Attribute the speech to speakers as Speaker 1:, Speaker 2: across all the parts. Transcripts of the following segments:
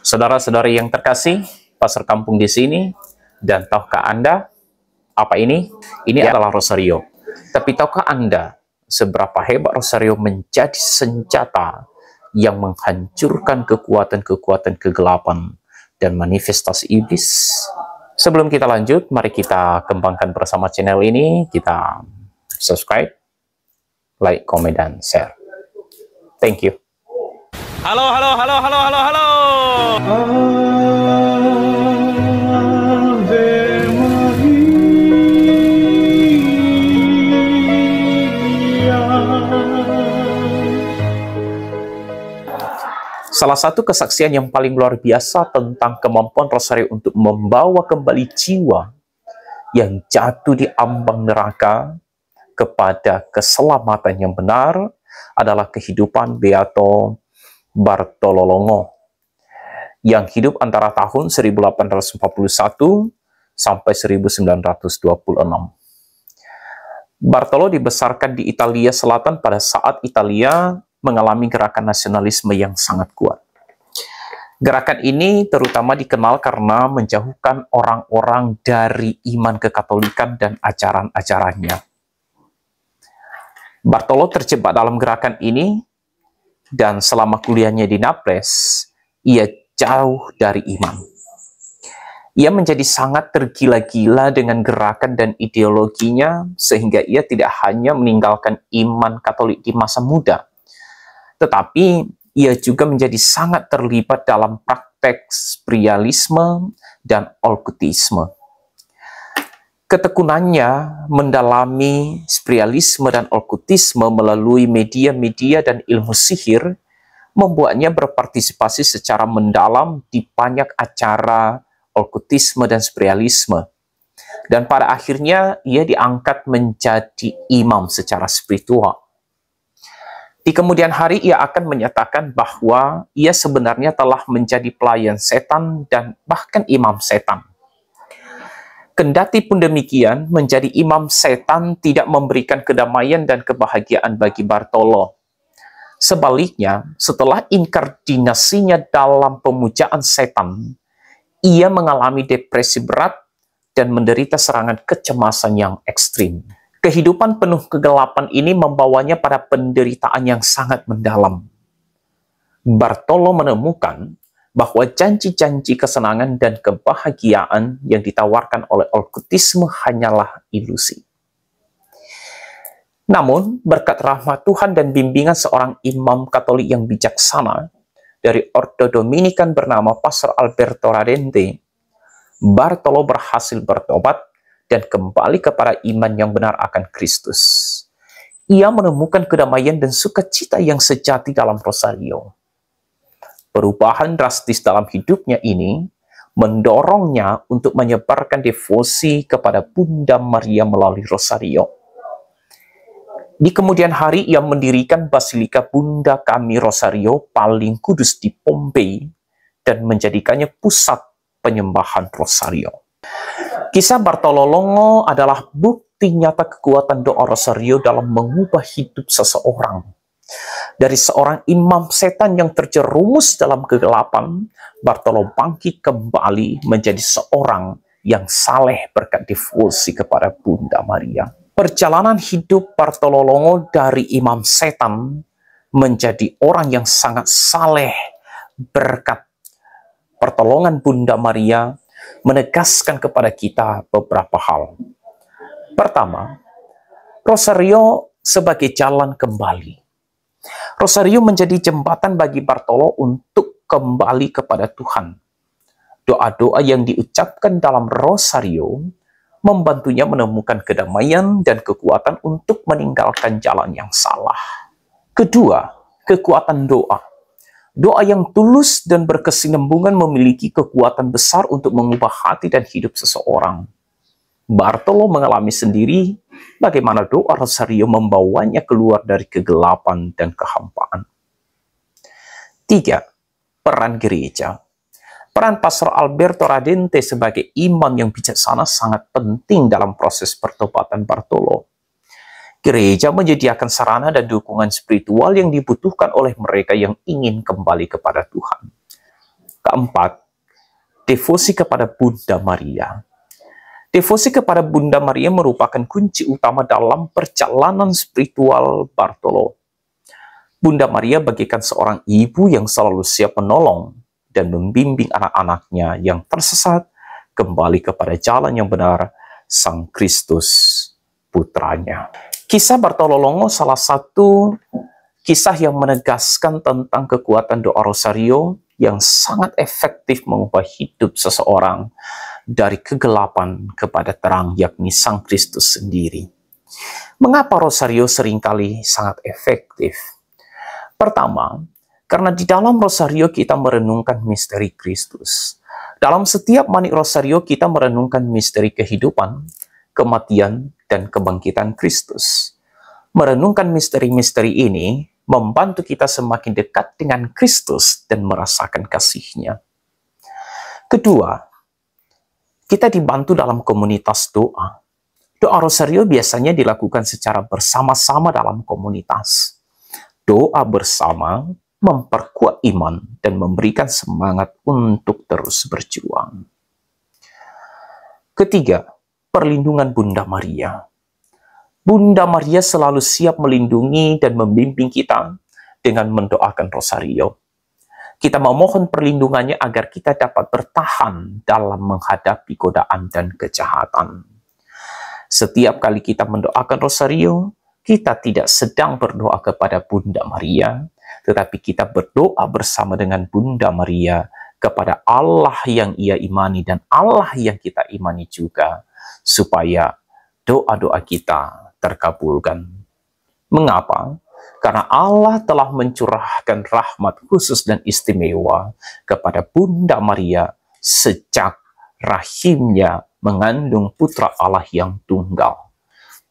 Speaker 1: Saudara-saudari yang terkasih, pasar kampung di sini, dan tahukah Anda apa ini? Ini adalah rosario. Tapi tahukah Anda seberapa hebat rosario menjadi senjata yang menghancurkan kekuatan-kekuatan kegelapan dan manifestasi iblis? Sebelum kita lanjut, mari kita kembangkan bersama channel ini. Kita subscribe, like, komen, dan share. Thank you.
Speaker 2: Halo.
Speaker 1: Salah satu kesaksian yang paling luar biasa tentang kemampuan rosario untuk membawa kembali jiwa yang jatuh di ambang neraka kepada keselamatan yang benar adalah kehidupan Beato Bartolo Longo yang hidup antara tahun 1841 sampai 1926. Bartolo dibesarkan di Italia Selatan pada saat Italia mengalami gerakan nasionalisme yang sangat kuat. Gerakan ini terutama dikenal karena menjauhkan orang-orang dari iman kekatolikan dan ajaran-ajarannya. Bartolo terjebak dalam gerakan ini, dan selama kuliahnya di Naples, ia jauh dari iman. Ia menjadi sangat tergila-gila dengan gerakan dan ideologinya, sehingga ia tidak hanya meninggalkan iman Katolik di masa muda, tetapi ia juga menjadi sangat terlibat dalam praktek spiritualisme dan okkultisme. Ketekunannya mendalami spiritualisme dan okkultisme melalui media-media dan ilmu sihir membuatnya berpartisipasi secara mendalam di banyak acara okkultisme dan spiritualisme. Dan pada akhirnya ia diangkat menjadi imam secara spiritual. Di kemudian hari ia akan menyatakan bahwa ia sebenarnya telah menjadi pelayan setan dan bahkan imam setan. Kendati pun demikian, menjadi imam setan tidak memberikan kedamaian dan kebahagiaan bagi Bartolo. Sebaliknya, setelah inkardinasinya dalam pemujaan setan, ia mengalami depresi berat dan menderita serangan kecemasan yang ekstrim. Kehidupan penuh kegelapan ini membawanya pada penderitaan yang sangat mendalam. Bartolo menemukan bahwa janji-janji kesenangan dan kebahagiaan yang ditawarkan oleh okkultisme hanyalah ilusi. Namun, berkat rahmat Tuhan dan bimbingan seorang imam Katolik yang bijaksana dari Ordo Dominikan bernama Pastor Alberto Radente, Bartolo berhasil bertobat dan kembali kepada iman yang benar akan Kristus. Ia menemukan kedamaian dan sukacita yang sejati dalam rosario. Perubahan drastis dalam hidupnya ini mendorongnya untuk menyebarkan devosi kepada Bunda Maria melalui rosario. Di kemudian hari ia mendirikan Basilika Bunda Kami Rosario paling kudus di Pompei dan menjadikannya pusat penyembahan rosario. Kisah Bartolo Longo adalah bukti nyata kekuatan doa rosario dalam mengubah hidup seseorang. Dari seorang imam setan yang terjerumus dalam kegelapan, Bartolo bangkit kembali menjadi seorang yang saleh berkat devosi kepada Bunda Maria. Perjalanan hidup Bartolo Longo dari imam setan menjadi orang yang sangat saleh berkat pertolongan Bunda Maria menegaskan kepada kita beberapa hal. Pertama, rosario sebagai jalan kembali. Rosario menjadi jembatan bagi Bartolo untuk kembali kepada Tuhan. Doa-doa yang diucapkan dalam rosario membantunya menemukan kedamaian dan kekuatan untuk meninggalkan jalan yang salah. Kedua, kekuatan doa. Doa yang tulus dan berkesinambungan memiliki kekuatan besar untuk mengubah hati dan hidup seseorang. Bartolo mengalami sendiri bagaimana doa rosario membawanya keluar dari kegelapan dan kehampaan. 3. Peran gereja. Peran Pastor Alberto Radente sebagai imam yang bijaksana sangat penting dalam proses pertobatan Bartolo. Gereja menyediakan sarana dan dukungan spiritual yang dibutuhkan oleh mereka yang ingin kembali kepada Tuhan. Keempat, devosi kepada Bunda Maria. Devosi kepada Bunda Maria merupakan kunci utama dalam perjalanan spiritual Bartolo. Bunda Maria bagaikan seorang ibu yang selalu siap menolong dan membimbing anak-anaknya yang tersesat kembali kepada jalan yang benar, Sang Kristus putranya. Kisah Bartolo Longo salah satu kisah yang menegaskan tentang kekuatan doa Rosario yang sangat efektif mengubah hidup seseorang dari kegelapan kepada terang, yakni Sang Kristus sendiri. Mengapa Rosario seringkali sangat efektif? Pertama, karena di dalam Rosario kita merenungkan misteri Kristus. Dalam setiap manik Rosario kita merenungkan misteri kehidupan, kematian, dan kebangkitan Kristus. Merenungkan misteri-misteri ini membantu kita semakin dekat dengan Kristus dan merasakan kasih-Nya. Kedua, kita dibantu dalam komunitas doa. Doa Rosario biasanya dilakukan secara bersama-sama dalam komunitas. Doa bersama memperkuat iman dan memberikan semangat untuk terus berjuang. Ketiga, perlindungan Bunda Maria. Bunda Maria selalu siap melindungi dan membimbing kita dengan mendoakan Rosario. Kita memohon perlindungannya agar kita dapat bertahan dalam menghadapi godaan dan kejahatan. Setiap kali kita mendoakan Rosario, kita tidak sedang berdoa kepada Bunda Maria, tetapi kita berdoa bersama dengan Bunda Maria kepada Allah yang Ia imani dan Allah yang kita imani juga, supaya doa-doa kita terkabulkan. Mengapa? Karena Allah telah mencurahkan rahmat khusus dan istimewa kepada Bunda Maria sejak rahimnya mengandung putra Allah yang tunggal.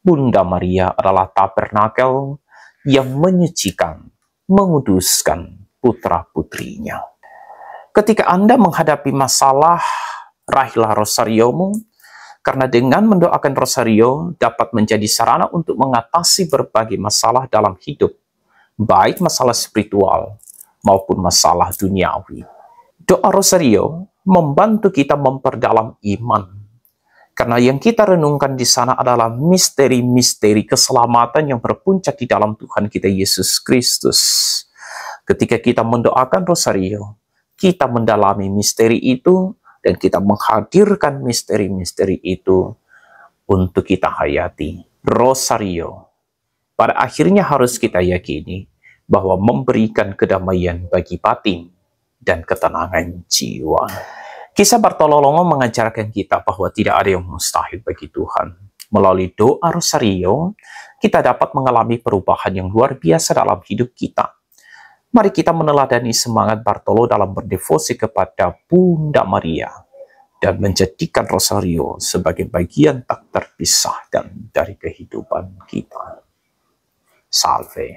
Speaker 1: Bunda Maria adalah tabernakel yang menyucikan, menguduskan putra-putrinya. Ketika Anda menghadapi masalah, raihlah Rosariomu, karena dengan mendoakan Rosario dapat menjadi sarana untuk mengatasi berbagai masalah dalam hidup, baik masalah spiritual maupun masalah duniawi. Doa Rosario membantu kita memperdalam iman, karena yang kita renungkan di sana adalah misteri-misteri keselamatan yang berpuncak di dalam Tuhan kita Yesus Kristus. Ketika kita mendoakan Rosario, kita mendalami misteri itu, dan kita menghadirkan misteri-misteri itu untuk kita hayati. Rosario, pada akhirnya harus kita yakini bahwa memberikan kedamaian bagi batin dan ketenangan jiwa. Kisah Bartolo Longo mengajarkan kita bahwa tidak ada yang mustahil bagi Tuhan. Melalui doa Rosario, kita dapat mengalami perubahan yang luar biasa dalam hidup kita. Mari kita meneladani semangat Bartolo dalam berdevosi kepada Bunda Maria dan menjadikan Rosario sebagai bagian tak terpisahkan dari kehidupan kita. Salve.